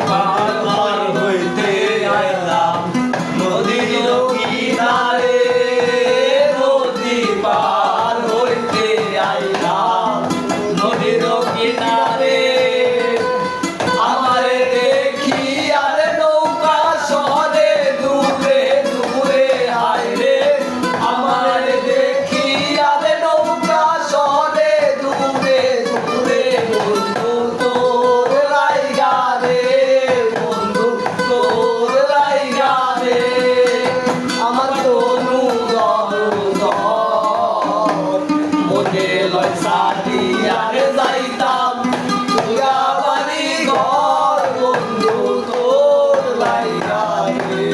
পার হইতে আইলাম নদীর কিনারে, নদী পার হইতে আইলাম নদীর কিনারে। আমারে দেখি আরে নৌকা সরে দূরে দূরে হায়রে, আমারে দেখি আরে নৌকা সরে দূরে দূরে। বন্ধু তোর লাইগা রে, বন্ধু তোর লাইগা রে, আমার তনু মনে লয় সারিয়া রে যাইতাম তুয়া বাড়ি ঘর, বন্ধু তোর লাইগা রে।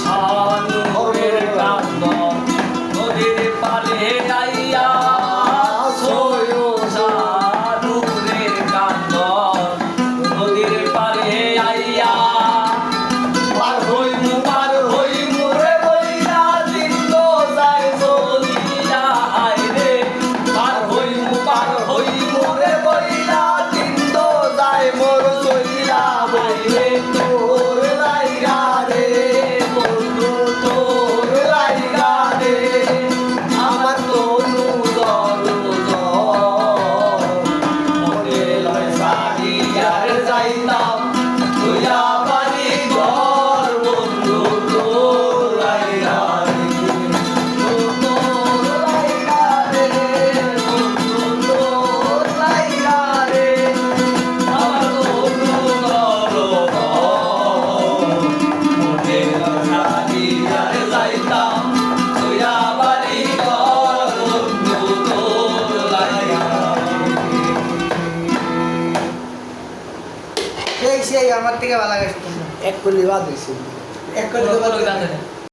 ছানুরের কান্দ নদীর পারে আইয়া, ছানুরের কান্দ নদীর পারে আইয়া। পার হইমু রে বইলা দিন তো যায় চলিয়া হায়রে, পার হইমু রে বইলা দিন তো যায় মোর চলিয়া হায়রে। তোর লাইগা রে, বন্ধু তোর লাইগা রে, আমার তনু মনে লয় সারিয়া রে যাইতাম তুইয়া বাড়ি ঘর, বন্ধু তোর লাইগা রে, তোর লাইগা রে, বন্ধু তোর লাইগা রে, আমার তনু মনে লয় সারিয়া রে যাইতাম তুইয়া বাড়ি ঘর, বন্ধু তোর লাইগা রে। সেই আমার থেকে ভালো লাগছে। এক করলে বাদ হয়েছে, এক করলে